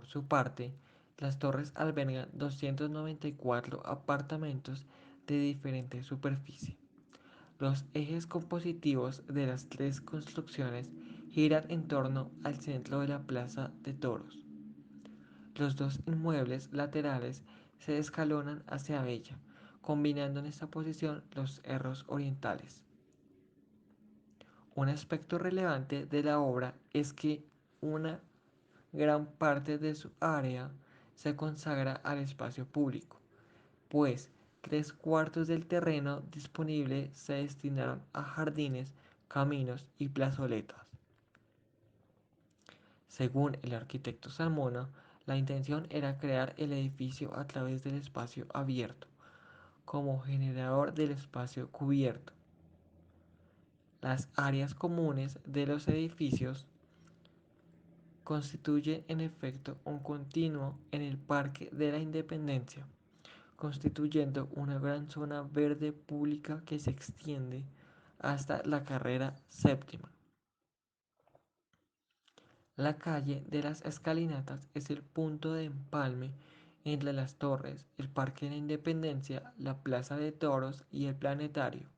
Por su parte, las torres albergan 294 apartamentos de diferente superficie. Los ejes compositivos de las tres construcciones giran en torno al centro de la Plaza de Toros. Los dos inmuebles laterales se escalonan hacia ella, combinando en esta posición los cerros orientales. Un aspecto relevante de la obra es que una gran parte de su área se consagra al espacio público, pues tres cuartos del terreno disponible se destinaron a jardines, caminos y plazoletas. Según el arquitecto Salmona, la intención era crear el edificio a través del espacio abierto, como generador del espacio cubierto. Las áreas comunes de los edificios constituyen en efecto un continuo en el Parque de la Independencia, constituyendo una gran zona verde pública que se extiende hasta la carrera séptima. La calle de las Escalinatas es el punto de empalme entre las torres, el Parque de la Independencia, la Plaza de Toros y el Planetario.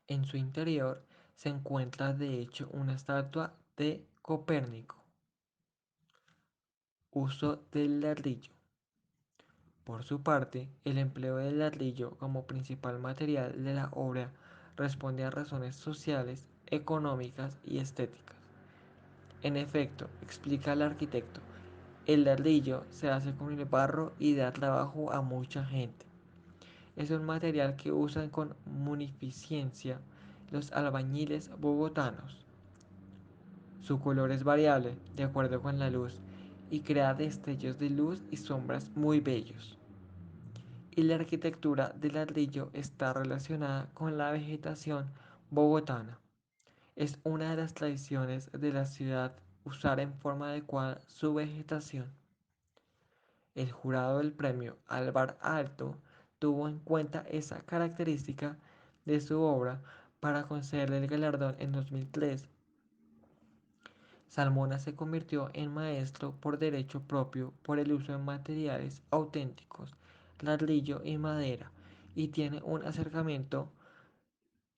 En su interior se encuentra de hecho una estatua de Copérnico, uso del ladrillo. Por su parte, el empleo del ladrillo como principal material de la obra responde a razones sociales, económicas y estéticas. En efecto, explica el arquitecto, el ladrillo se hace con el barro y da trabajo a mucha gente. Es un material que usan con munificiencia los albañiles bogotanos. Su color es variable de acuerdo con la luz y crea destellos de luz y sombras muy bellos. Y la arquitectura del ladrillo está relacionada con la vegetación bogotana. Es una de las tradiciones de la ciudad usar en forma adecuada su vegetación. El jurado del premio Álvar Alto tuvo en cuenta esa característica de su obra para concederle el galardón en 2003. Salmona se convirtió en maestro por derecho propio por el uso de materiales auténticos, ladrillo y madera, y tiene un acercamiento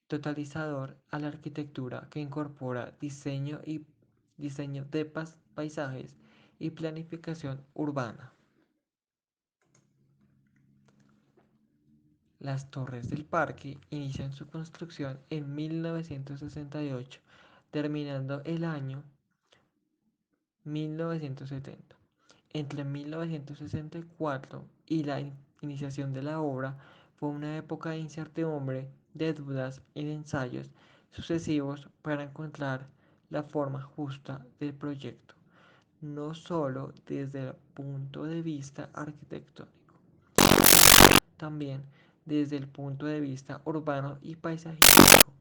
totalizador a la arquitectura que incorpora diseño de paisajes y planificación urbana. Las torres del parque inician su construcción en 1968, terminando el año 1970. Entre 1964 y la iniciación de la obra fue una época de incertidumbre, de dudas y de ensayos sucesivos para encontrar la forma justa del proyecto, no solo desde el punto de vista arquitectónico, también desde el punto de vista urbano y paisajístico.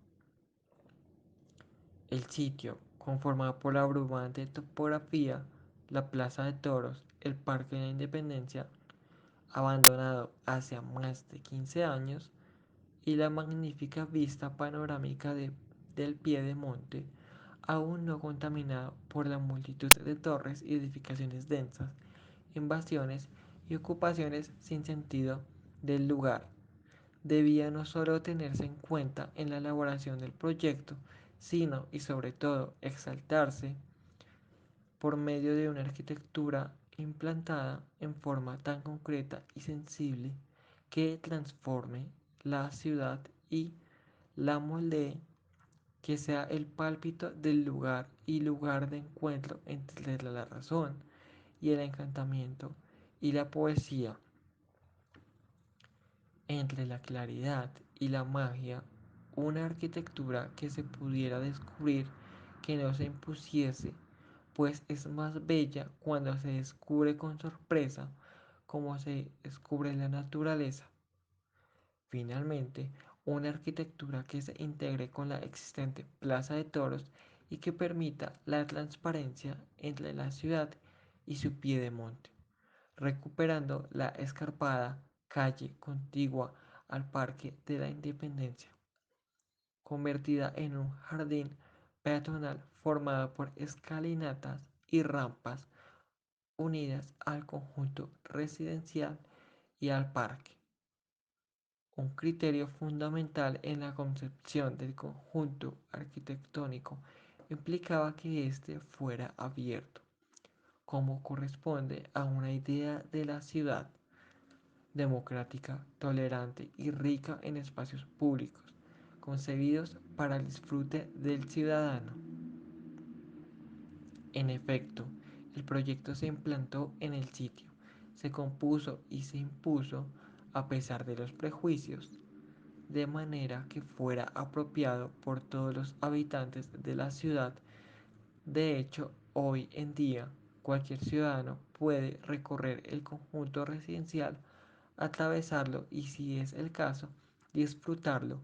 El sitio, conformado por la abrumante topografía, la Plaza de Toros, el Parque de la Independencia, abandonado hace más de 15 años, y la magnífica vista panorámica del piedemonte, aún no contaminado por la multitud de torres y edificaciones densas, invasiones y ocupaciones sin sentido del lugar, debía no solo tenerse en cuenta en la elaboración del proyecto, sino y sobre todo exaltarse por medio de una arquitectura implantada en forma tan concreta y sensible que transforme la ciudad y la moldee, que sea el pálpito del lugar y lugar de encuentro entre la razón y el encantamiento y la poesía, entre la claridad y la magia, una arquitectura que se pudiera descubrir, que no se impusiese, pues es más bella cuando se descubre con sorpresa, como se descubre la naturaleza. Finalmente, una arquitectura que se integre con la existente Plaza de Toros y que permita la transparencia entre la ciudad y su piedemonte, recuperando la escarpada calle contigua al Parque de la Independencia, convertida en un jardín peatonal formado por escalinatas y rampas unidas al conjunto residencial y al parque. Un criterio fundamental en la concepción del conjunto arquitectónico implicaba que éste fuera abierto, como corresponde a una idea de la ciudad democrática, tolerante y rica en espacios públicos, concebidos para el disfrute del ciudadano. En efecto, el proyecto se implantó en el sitio, se compuso y se impuso a pesar de los prejuicios, de manera que fuera apropiado por todos los habitantes de la ciudad. De hecho, hoy en día, cualquier ciudadano puede recorrer el conjunto residencial, atravesarlo y, si es el caso, disfrutarlo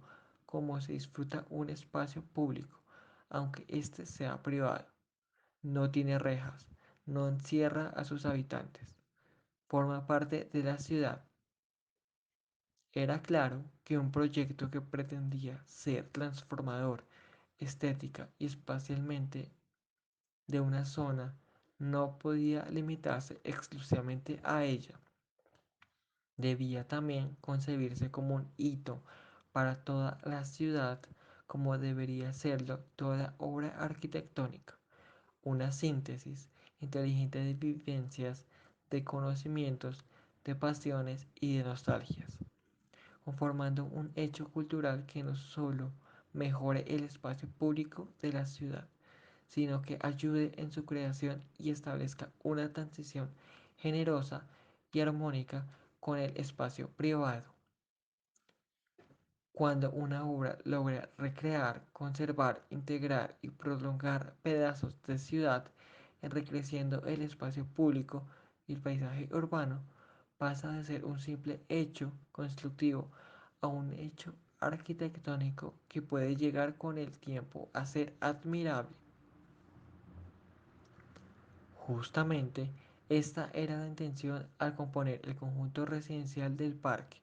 como se disfruta un espacio público, aunque éste sea privado. No tiene rejas, no encierra a sus habitantes, forma parte de la ciudad. Era claro que un proyecto que pretendía ser transformador estética y espacialmente de una zona no podía limitarse exclusivamente a ella. Debía también concebirse como un hito para toda la ciudad, como debería serlo toda obra arquitectónica, una síntesis inteligente de vivencias, de conocimientos, de pasiones y de nostalgias, conformando un hecho cultural que no solo mejore el espacio público de la ciudad, sino que ayude en su creación y establezca una transición generosa y armónica con el espacio privado. Cuando una obra logra recrear, conservar, integrar y prolongar pedazos de ciudad, enriqueciendo el espacio público y el paisaje urbano, pasa de ser un simple hecho constructivo a un hecho arquitectónico que puede llegar con el tiempo a ser admirable. Justamente, esta era la intención al componer el conjunto residencial del parque,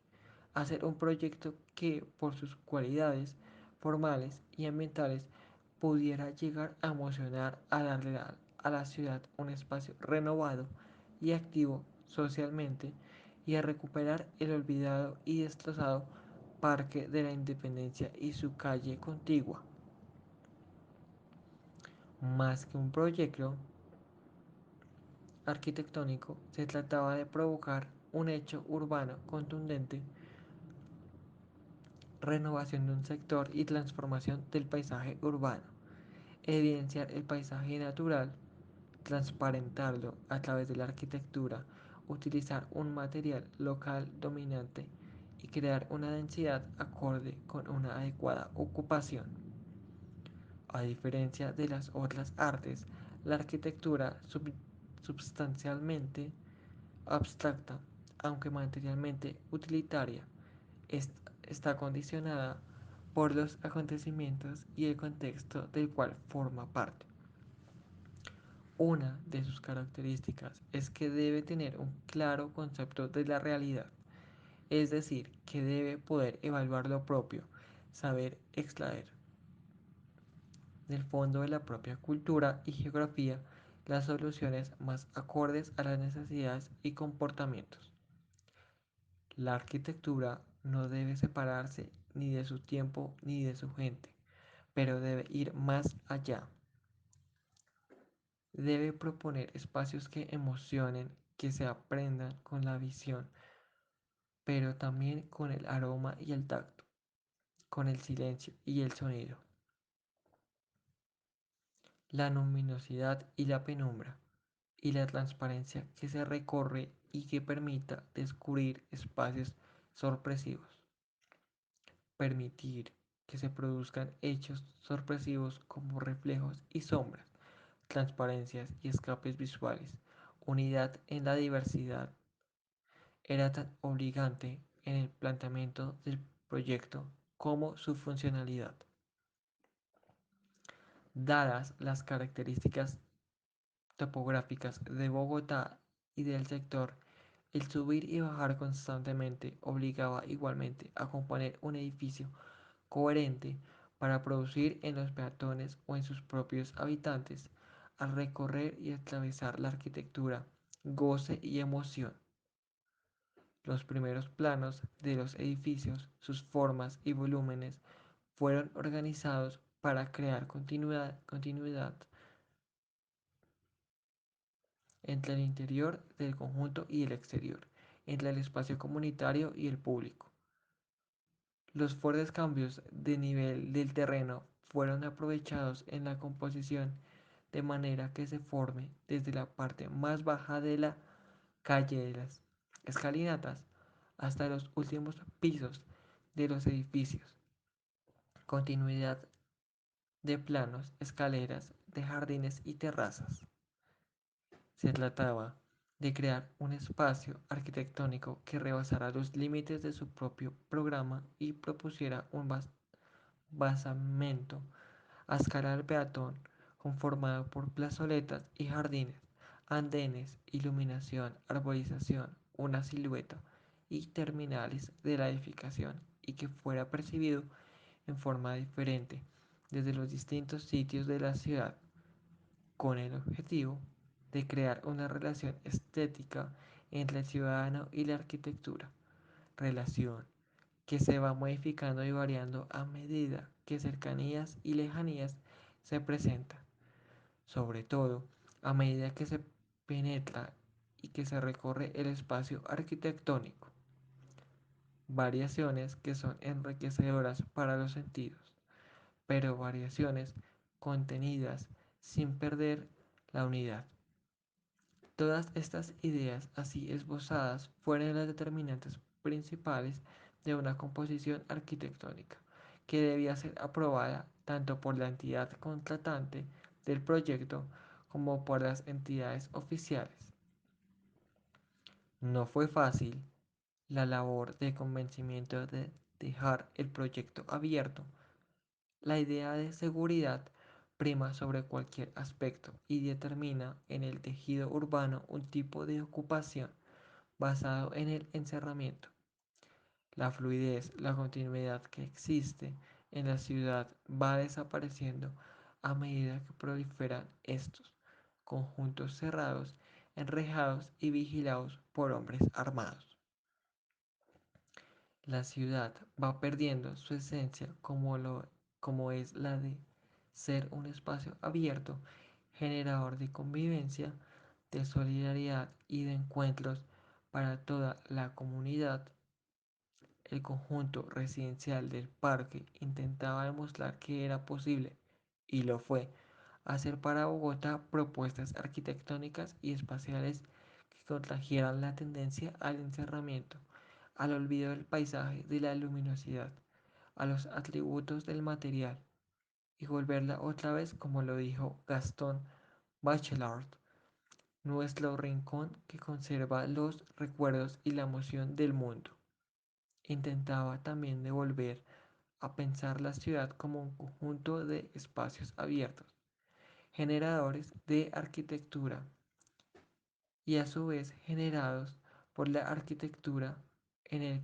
hacer un proyecto que, por sus cualidades formales y ambientales, pudiera llegar a emocionar a darle a la ciudad un espacio renovado y activo socialmente y a recuperar el olvidado y destrozado Parque de la Independencia y su calle contigua. Más que un proyecto, arquitectónico, se trataba de provocar un hecho urbano contundente, renovación de un sector y transformación del paisaje urbano, evidenciar el paisaje natural, transparentarlo a través de la arquitectura, utilizar un material local dominante y crear una densidad acorde con una adecuada ocupación. A diferencia de las otras artes, la arquitectura substancialmente abstracta, aunque materialmente utilitaria, está condicionada por los acontecimientos y el contexto del cual forma parte. Una de sus características es que debe tener un claro concepto de la realidad, es decir, que debe poder evaluar lo propio, saber extraer del fondo de la propia cultura y geografía las soluciones más acordes a las necesidades y comportamientos. La arquitectura no debe separarse ni de su tiempo ni de su gente, pero debe ir más allá. Debe proponer espacios que emocionen, que se aprendan con la visión, pero también con el aroma y el tacto, con el silencio y el sonido, la luminosidad y la penumbra, y la transparencia que se recorre y que permita descubrir espacios sorpresivos. Permitir que se produzcan hechos sorpresivos como reflejos y sombras, transparencias y escapes visuales, unidad en la diversidad, era tan obligante en el planteamiento del proyecto como su funcionalidad. Dadas las características topográficas de Bogotá y del sector, el subir y bajar constantemente obligaba igualmente a componer un edificio coherente para producir en los peatones o en sus propios habitantes al recorrer y atravesar la arquitectura, goce y emoción. Los primeros planos de los edificios, sus formas y volúmenes fueron organizados para crear continuidad entre el interior del conjunto y el exterior, entre el espacio comunitario y el público. Los fuertes cambios de nivel del terreno fueron aprovechados en la composición de manera que se forme desde la parte más baja de la calle de las escalinatas hasta los últimos pisos de los edificios. Continuidad de planos, escaleras, de jardines y terrazas. Se trataba de crear un espacio arquitectónico que rebasara los límites de su propio programa y propusiera un basamento a escala del peatón conformado por plazoletas y jardines, andenes, iluminación, arborización, una silueta y terminales de la edificación y que fuera percibido en forma diferente desde los distintos sitios de la ciudad con el objetivo de crear una relación estética entre el ciudadano y la arquitectura, relación que se va modificando y variando a medida que cercanías y lejanías se presentan, sobre todo a medida que se penetra y que se recorre el espacio arquitectónico, variaciones que son enriquecedoras para los sentidos, pero variaciones contenidas sin perder la unidad. Todas estas ideas así esbozadas fueron las determinantes principales de una composición arquitectónica que debía ser aprobada tanto por la entidad contratante del proyecto como por las entidades oficiales. No fue fácil la labor de convencimiento de dejar el proyecto abierto. La idea de seguridad prima sobre cualquier aspecto y determina en el tejido urbano un tipo de ocupación basado en el encerramiento. La fluidez, la continuidad que existe en la ciudad va desapareciendo a medida que proliferan estos conjuntos cerrados, enrejados y vigilados por hombres armados. La ciudad va perdiendo su esencia como es la de ser un espacio abierto, generador de convivencia, de solidaridad y de encuentros para toda la comunidad. El conjunto residencial del parque intentaba demostrar que era posible, y lo fue, hacer para Bogotá propuestas arquitectónicas y espaciales que contrajeran la tendencia al encerramiento, al olvido del paisaje, de la luminosidad, a los atributos del material, y volverla otra vez, como lo dijo Gastón Bachelard, nuestro rincón que conserva los recuerdos y la emoción del mundo. Intentaba también devolver a pensar la ciudad como un conjunto de espacios abiertos, generadores de arquitectura y a su vez generados por la arquitectura en el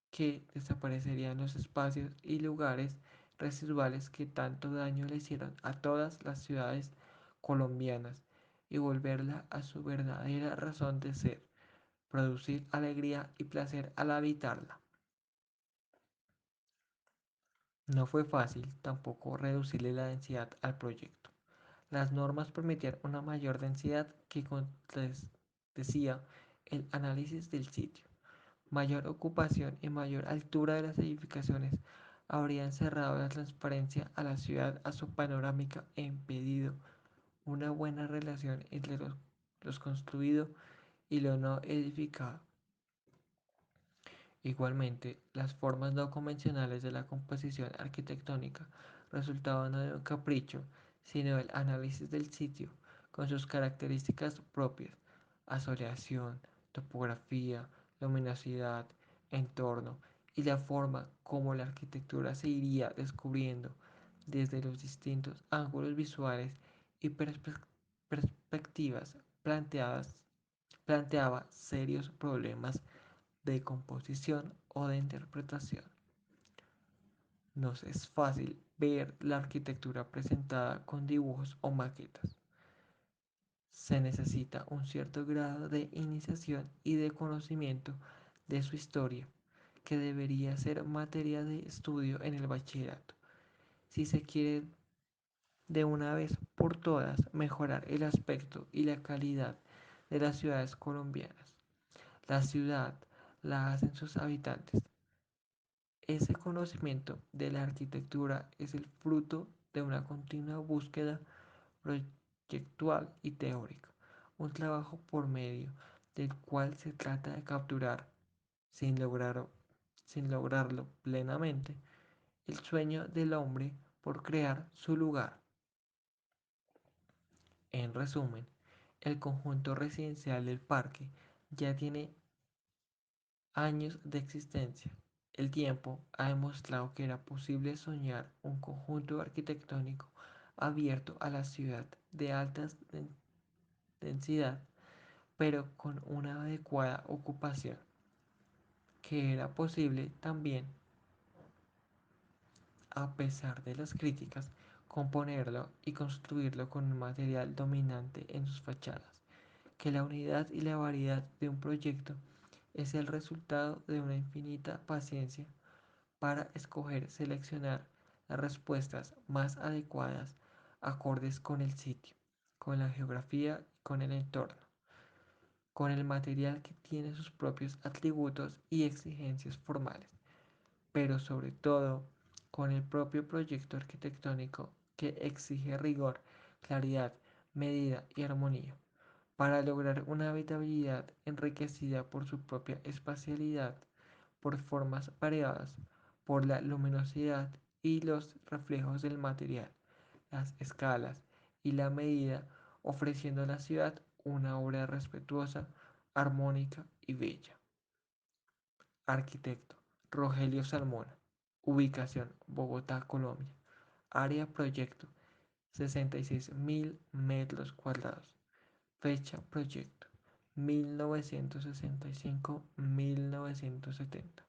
que desaparecerían los espacios y lugares residuales que tanto daño le hicieron a todas las ciudades colombianas y volverla a su verdadera razón de ser, producir alegría y placer al habitarla. No fue fácil tampoco reducirle la densidad al proyecto. Las normas permitían una mayor densidad que decía el análisis del sitio. Mayor ocupación y mayor altura de las edificaciones habrían cerrado la transparencia a la ciudad a su panorámica e impedido una buena relación entre los construido y lo no edificado. Igualmente, las formas no convencionales de la composición arquitectónica resultaban no de un capricho, sino del análisis del sitio, con sus características propias, asoleación, topografía, luminosidad, entorno y la forma como la arquitectura se iría descubriendo desde los distintos ángulos visuales y perspectivas planteaba serios problemas de composición o de interpretación. Nos es fácil ver la arquitectura presentada con dibujos o maquetas, se necesita un cierto grado de iniciación y de conocimiento de su historia, que debería ser materia de estudio en el bachillerato, si se quiere de una vez por todas mejorar el aspecto y la calidad de las ciudades colombianas. La ciudad la hacen sus habitantes. Ese conocimiento de la arquitectura es el fruto de una continua búsqueda proyectual y teórica, un trabajo por medio del cual se trata de capturar, sin, lograr, sin lograrlo plenamente, el sueño del hombre por crear su lugar. En resumen, el conjunto residencial del parque ya tiene años de existencia. El tiempo ha demostrado que era posible soñar un conjunto arquitectónico abierto a la ciudad de alta densidad, pero con una adecuada ocupación, que era posible también, a pesar de las críticas, componerlo y construirlo con un material dominante en sus fachadas, que la unidad y la variedad de un proyecto es el resultado de una infinita paciencia para escoger, seleccionar las respuestas más adecuadas, acordes con el sitio, con la geografía y con el entorno, con el material que tiene sus propios atributos y exigencias formales, pero sobre todo con el propio proyecto arquitectónico que exige rigor, claridad, medida y armonía, para lograr una habitabilidad enriquecida por su propia espacialidad, por formas variadas, por la luminosidad y los reflejos del material, las escalas y la medida, ofreciendo a la ciudad una obra respetuosa, armónica y bella. Arquitecto Rogelio Salmona. Ubicación Bogotá, Colombia. Área proyecto 66.000 metros cuadrados. Fecha proyecto 1965-1970.